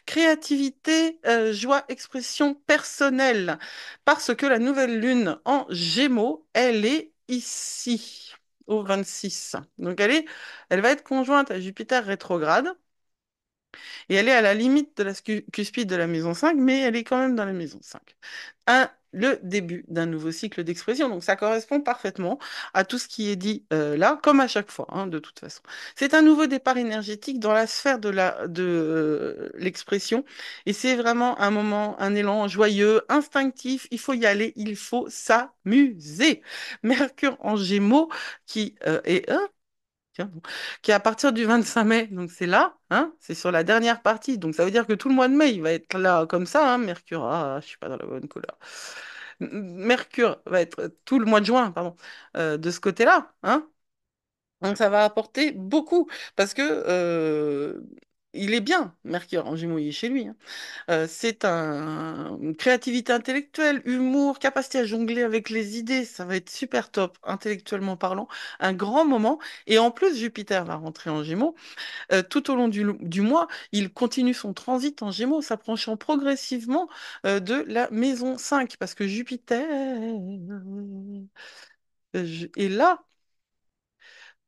Speaker 1: créativité, joie, expression personnelle. Parce que la nouvelle lune en Gémeaux, elle est ici, au 26. Donc elle va être conjointe à Jupiter rétrograde. Et elle est à la limite de la cuspide de la maison 5, mais elle est quand même dans la maison 5. Le début d'un nouveau cycle d'expression. Donc ça correspond parfaitement à tout ce qui est dit là, comme à chaque fois, hein, de toute façon. C'est un nouveau départ énergétique dans la sphère de l'expression. Et c'est vraiment un moment, un élan joyeux, instinctif. Il faut y aller, il faut s'amuser. Mercure en Gémeaux, qui est tiens, bon, qui est à partir du 25 mai, donc c'est là, hein, c'est sur la dernière partie, donc ça veut dire que tout le mois de mai, il va être là comme ça, hein, Mercure, je suis pas dans la bonne couleur. Mercure va être tout le mois de juin, pardon, de ce côté-là, hein, donc ça va apporter beaucoup, parce que il est bien, Mercure, en Gémeaux, il est chez lui, hein. C'est une créativité intellectuelle, humour, capacité à jongler avec les idées, ça va être super top, intellectuellement parlant, un grand moment. Et en plus, Jupiter va rentrer en Gémeaux. Tout au long du mois, il continue son transit en Gémeaux, s'approchant progressivement de la maison 5, parce que Jupiter est là,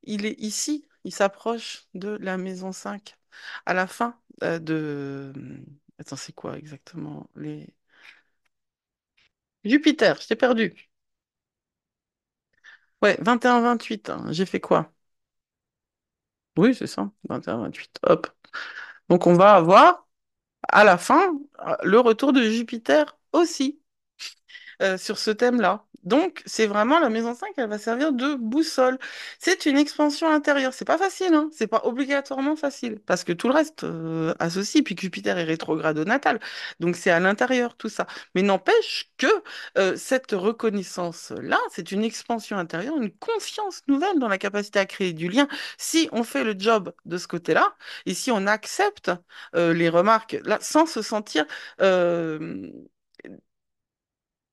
Speaker 1: il est ici, il s'approche de la maison 5. À la fin de... Attends, c'est quoi exactement les... Jupiter, je t'ai perdu. Ouais, 21-28, hein. J'ai fait quoi? Oui, c'est ça, 21-28. Hop. Donc on va avoir à la fin le retour de Jupiter aussi sur ce thème-là. Donc, c'est vraiment la maison 5, elle va servir de boussole. C'est une expansion intérieure. C'est pas facile, hein. C'est pas obligatoirement facile. Parce que tout le reste associe, puis que Jupiter est rétrograde au natal. Donc, c'est à l'intérieur, tout ça. Mais n'empêche que cette reconnaissance-là, c'est une expansion intérieure, une confiance nouvelle dans la capacité à créer du lien. Si on fait le job de ce côté-là, et si on accepte les remarques, là, sans se sentir euh,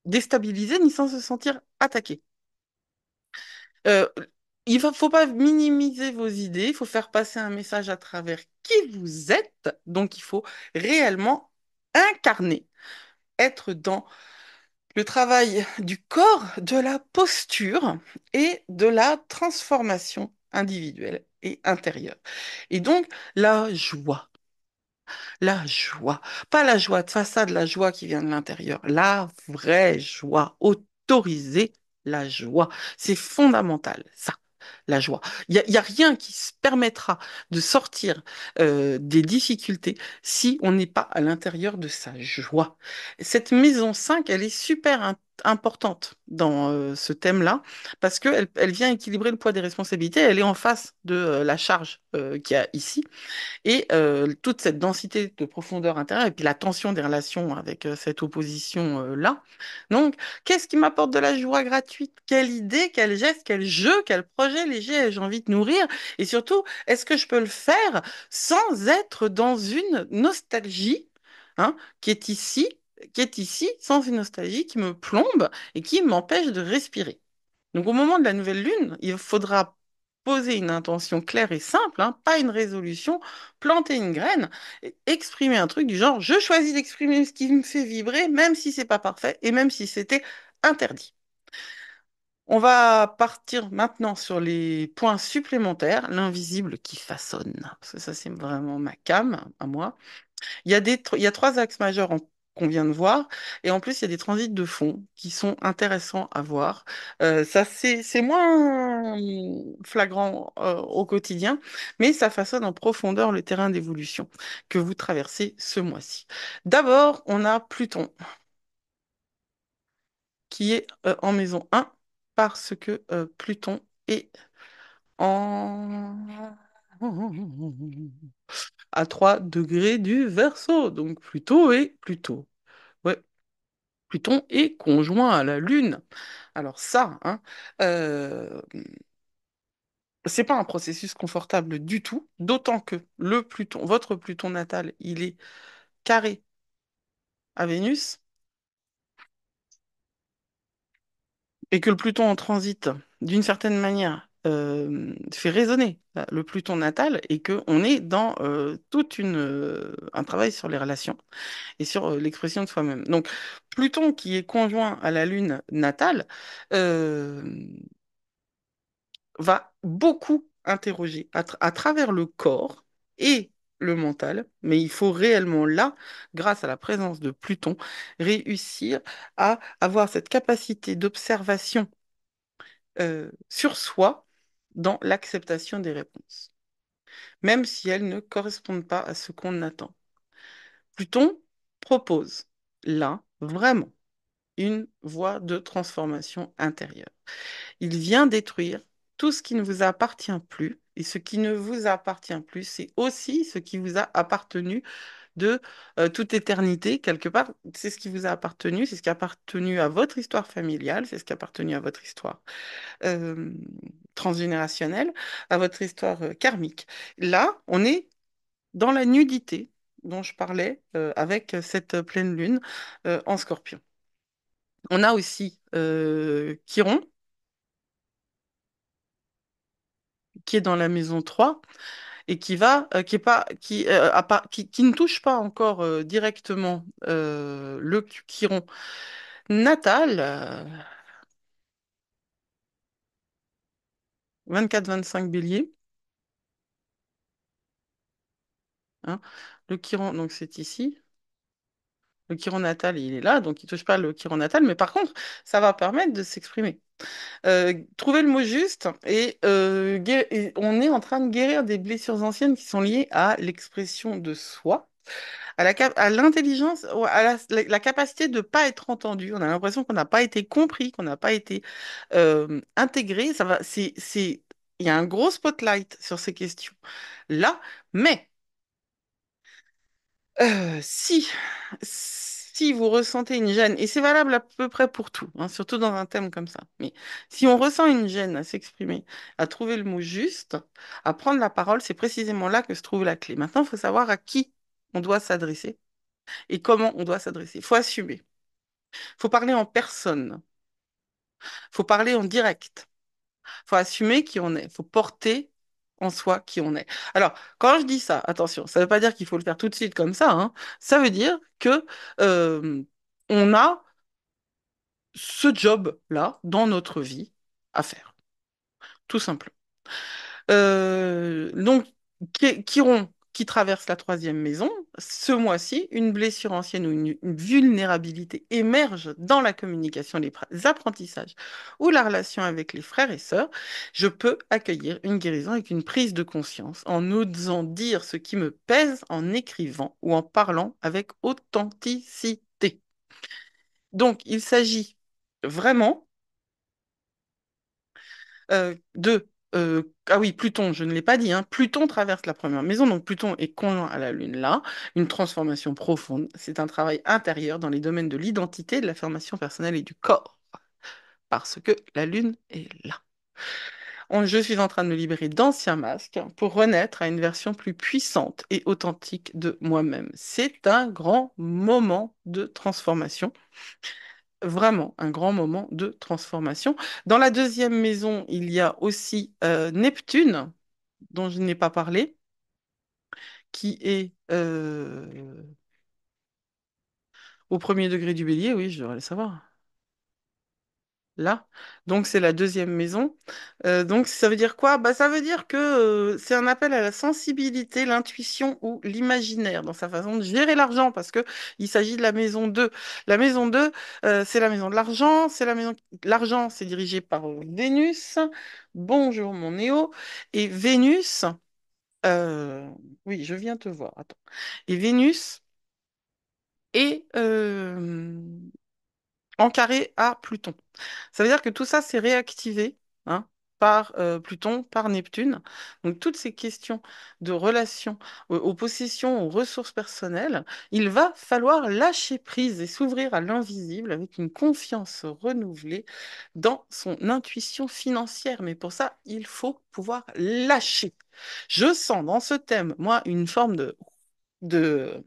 Speaker 1: déstabilisé ni sans se sentir attaqué. Euh, faut pas minimiser vos idées, il faut faire passer un message à travers qui vous êtes. Donc, il faut réellement incarner, être dans le travail du corps, de la posture et de la transformation individuelle et intérieure. Et donc, la joie. La joie. Pas la joie de façade, la joie qui vient de l'intérieur. La vraie joie. Autoriser la joie. C'est fondamental, ça, la joie. Il y a rien qui se permettra de sortir des difficultés si on n'est pas à l'intérieur de sa joie. Cette maison 5, elle est super importante dans ce thème-là parce qu'elle vient équilibrer le poids des responsabilités. Elle est en face de la charge qu'il y a ici. Et toute cette densité de profondeur intérieure et puis la tension des relations avec cette opposition-là. Donc, qu'est-ce qui m'apporte de la joie gratuite? Quelle idée, quel geste, quel jeu, quel projet léger j'ai envie de nourrir? Et surtout, est-ce que je peux le faire sans être dans une nostalgie, hein, qui est ici, sans une nostalgie qui me plombe et qui m'empêche de respirer? Donc, au moment de la nouvelle lune, il faudra poser une intention claire et simple, hein, pas une résolution, planter une graine, et exprimer un truc du genre, je choisis d'exprimer ce qui me fait vibrer, même si c'est pas parfait et même si c'était interdit. On va partir maintenant sur les points supplémentaires, l'invisible qui façonne, parce que ça c'est vraiment ma came à moi. Il y a trois axes majeurs qu'on vient de voir, et en plus, il y a des transits de fond qui sont intéressants à voir. Ça, c'est moins flagrant au quotidien, mais ça façonne en profondeur le terrain d'évolution que vous traversez ce mois-ci. D'abord, on a Pluton, qui est en maison 1, parce que Pluton est en... à 3 degrés du Verseau, donc Pluton. Ouais, Pluton est conjoint à la Lune. Alors ça, hein, euh, c'est pas un processus confortable du tout, d'autant que le Pluton, votre Pluton natal, il est carré à Vénus, et que le Pluton en transit, d'une certaine manière, fait résonner le Pluton natal, et que on est dans un travail sur les relations et sur l'expression de soi-même. Donc, Pluton qui est conjoint à la Lune natale, euh, va beaucoup interroger à travers le corps et le mental, mais il faut réellement là, grâce à la présence de Pluton, réussir à avoir cette capacité d'observation sur soi dans l'acceptation des réponses, même si elles ne correspondent pas à ce qu'on attend. Pluton propose là vraiment une voie de transformation intérieure. Il vient détruire tout ce qui ne vous appartient plus. Et ce qui ne vous appartient plus, c'est aussi ce qui vous a appartenu de toute éternité, quelque part. C'est ce qui vous a appartenu, c'est ce qui a appartenu à votre histoire familiale, c'est ce qui a appartenu à votre histoire euh, transgénérationnelle, à votre histoire karmique. Là, on est dans la nudité dont je parlais avec cette pleine lune en Scorpion. On a aussi Chiron, qui est dans la maison 3 et qui est pas, qui ne touche pas encore directement le Chiron natal, 24-25 bélier, hein. Le Chiron, donc c'est ici. Le Chiron natal, il est là, donc il touche pas le Chiron natal, mais par contre, ça va permettre de s'exprimer. Trouver le mot juste et on est en train de guérir des blessures anciennes qui sont liées à l'expression de soi, à l'intelligence, à la capacité de ne pas être entendu. On a l'impression qu'on n'a pas été compris, qu'on n'a pas été intégré. Il y a un gros spotlight sur ces questions-là, mais si vous ressentez une gêne, et c'est valable à peu près pour tout, hein, surtout dans un thème comme ça, mais si on ressent une gêne à s'exprimer, à trouver le mot juste, à prendre la parole, c'est précisément là que se trouve la clé. Maintenant, il faut savoir à qui on doit s'adresser et comment on doit s'adresser. Il faut assumer. Il faut parler en personne. Il faut parler en direct. Il faut assumer qui on est. Il faut porter en soi qui on est. Alors, quand je dis ça, attention, ça ne veut pas dire qu'il faut le faire tout de suite comme ça, hein. Ça veut dire que euh, on a ce job-là dans notre vie à faire, tout simplement. Donc, Chiron qui traverse la troisième maison, ce mois-ci, une blessure ancienne ou une vulnérabilité émerge dans la communication, les apprentissages ou la relation avec les frères et sœurs. Je peux accueillir une guérison avec une prise de conscience en osant dire ce qui me pèse, en écrivant ou en parlant avec authenticité. Donc, il s'agit vraiment ah oui, Pluton, je ne l'ai pas dit, hein, Pluton traverse la première maison, donc Pluton est conjoint à la Lune là, une transformation profonde. C'est un travail intérieur dans les domaines de l'identité, de la formation personnelle et du corps, parce que la Lune est là. Je suis en train de me libérer d'anciens masques pour renaître à une version plus puissante et authentique de moi-même. C'est un grand moment de transformation, vraiment un grand moment de transformation. Dans la deuxième maison, il y a aussi Neptune, dont je n'ai pas parlé, qui est au premier degré du Bélier, oui, je devrais le savoir. Là, donc c'est la deuxième maison. Donc ça veut dire quoi? Bah, ça veut dire que c'est un appel à la sensibilité, l'intuition ou l'imaginaire dans sa façon de gérer l'argent, parce que il s'agit de la maison 2. La maison 2, c'est la maison de l'argent, c'est la maison... L'argent, c'est dirigé par Vénus. Bonjour mon Néo. Et Vénus, euh, oui, je viens te voir, attends. Et Vénus est en carré à Pluton. Ça veut dire que tout ça, c'est réactivé, hein, par Pluton, par Neptune. Donc toutes ces questions de relation aux possessions, aux ressources personnelles, il va falloir lâcher prise et s'ouvrir à l'invisible avec une confiance renouvelée dans son intuition financière. Mais pour ça, il faut pouvoir lâcher. Je sens dans ce thème, moi, une forme de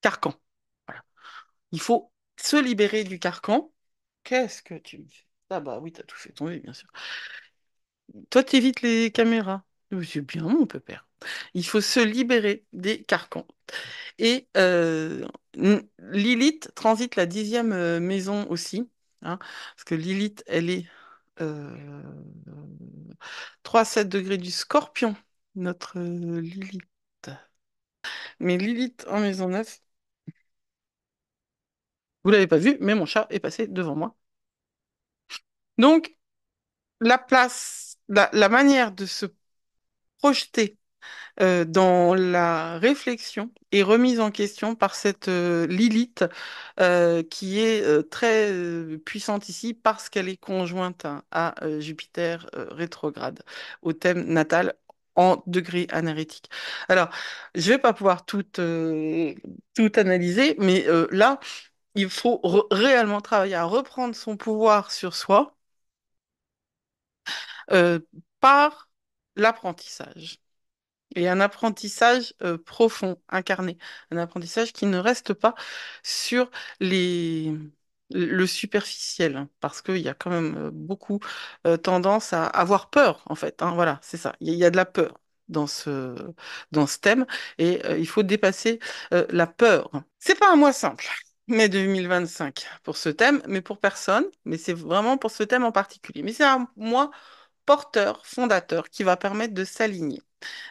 Speaker 1: carcan. Voilà. Il faut se libérer du carcan. Qu'est-ce que tu me fais? Ah bah oui, t'as tout fait tomber, bien sûr. Toi, t'évites les caméras. C'est bien, mon pépère. Il faut se libérer des carcans. Et Lilith transite la dixième maison aussi, hein, parce que Lilith, elle est euh, 3 à 7 degrés du Scorpion, notre Lilith. Mais Lilith en maison 9, vous l'avez pas vu, mais mon chat est passé devant moi. Donc, la place, la manière de se projeter dans la réflexion et remise en question par cette Lilith qui est très puissante ici parce qu'elle est conjointe à Jupiter rétrograde au thème natal en degré anarétique. Alors, je vais pas pouvoir tout analyser, mais là, il faut réellement travailler à reprendre son pouvoir sur soi euh, par l'apprentissage. Et un apprentissage profond, incarné, un apprentissage qui ne reste pas sur les... le superficiel, hein, parce qu'il y a quand même beaucoup tendance à avoir peur, en fait, hein, voilà, c'est ça. Il y a de la peur dans ce thème, et il faut dépasser la peur. C'est pas un mois simple, mai 2025 pour ce thème, mais pour personne, mais c'est vraiment pour ce thème en particulier. Mais c'est un mois porteur, fondateur, qui va permettre de s'aligner.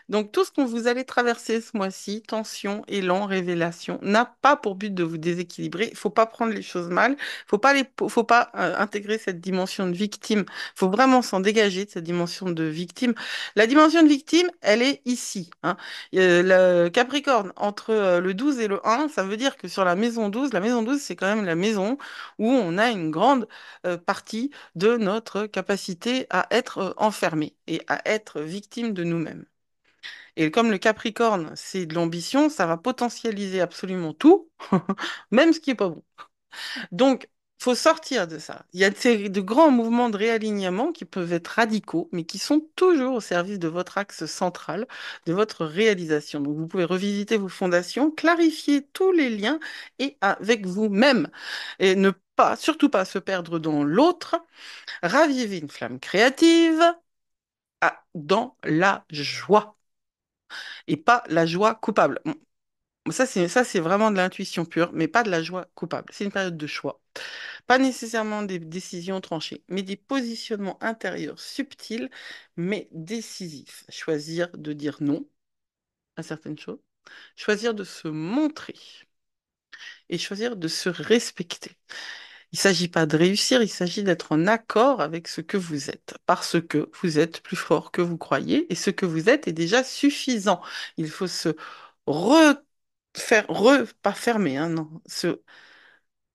Speaker 1: Donc, tout ce que vous allez traverser ce mois-ci, tension, élan, révélation, n'a pas pour but de vous déséquilibrer. Il ne faut pas prendre les choses mal. Faut pas intégrer cette dimension de victime. Il faut vraiment s'en dégager de cette dimension de victime. La dimension de victime, elle est ici, hein. Le Capricorne, entre le 12 et le 1, ça veut dire que sur la maison 12, c'est quand même la maison où on a une grande partie de notre capacité à être enfermé et à être victime de nous-mêmes. Et comme le Capricorne, c'est de l'ambition, ça va potentialiser absolument tout, même ce qui est pas bon. Donc, faut sortir de ça. Il y a de grands mouvements de réalignement qui peuvent être radicaux, mais qui sont toujours au service de votre axe central, de votre réalisation. Donc, vous pouvez revisiter vos fondations, clarifier tous les liens et avec vous-même. Et ne pas, surtout pas se perdre dans l'autre, raviver une flamme créative dans la joie et pas la joie coupable. Ça, c'est vraiment de l'intuition pure, mais pas de la joie coupable. C'est une période de choix. Pas nécessairement des décisions tranchées, mais des positionnements intérieurs subtils, mais décisifs. Choisir de dire non à certaines choses, choisir de se montrer et choisir de se respecter. Il ne s'agit pas de réussir, il s'agit d'être en accord avec ce que vous êtes, parce que vous êtes plus fort que vous croyez, et ce que vous êtes est déjà suffisant. Il faut se pas fermer, hein, non, se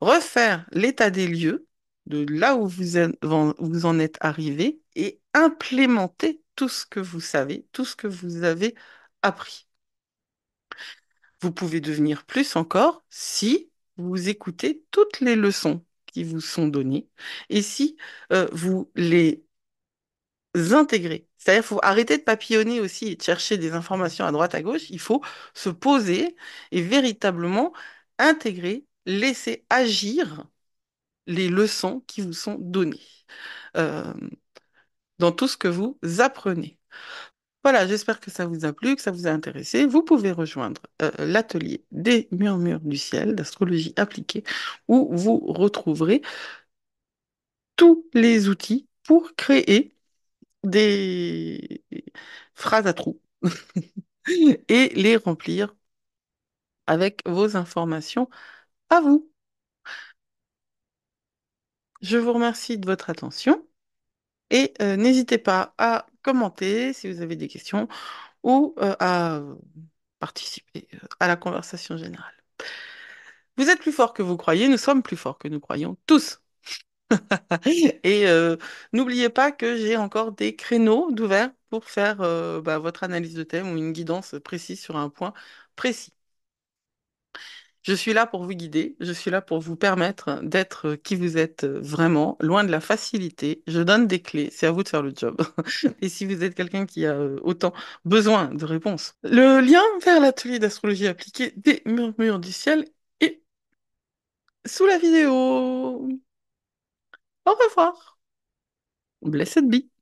Speaker 1: refaire l'état des lieux de là où vous en êtes arrivé et implémenter tout ce que vous savez, tout ce que vous avez appris. Vous pouvez devenir plus encore si vous écoutez toutes les leçons qui vous sont données et si vous les intégrez. C'est-à-dire qu'il faut arrêter de papillonner aussi et de chercher des informations à droite, à gauche. Il faut se poser et véritablement intégrer, laisser agir les leçons qui vous sont données euh, dans tout ce que vous apprenez. Voilà, j'espère que ça vous a plu, que ça vous a intéressé. Vous pouvez rejoindre l'atelier des Murmures du ciel d'astrologie appliquée où vous retrouverez tous les outils pour créer des phrases à trous et les remplir avec vos informations à vous. Je vous remercie de votre attention et n'hésitez pas à commenter si vous avez des questions ou à participer à la conversation générale. Vous êtes plus fort que vous croyez, nous sommes plus forts que nous croyons, tous. Et n'oubliez pas que j'ai encore des créneaux d'ouvert pour faire votre analyse de thème ou une guidance précise sur un point précis. Je suis là pour vous guider, je suis là pour vous permettre d'être qui vous êtes vraiment, loin de la facilité. Je donne des clés, c'est à vous de faire le job. Et si vous êtes quelqu'un qui a autant besoin de réponses, le lien vers l'atelier d'astrologie appliquée des Murmures du ciel est sous la vidéo. Au revoir. Blessed be.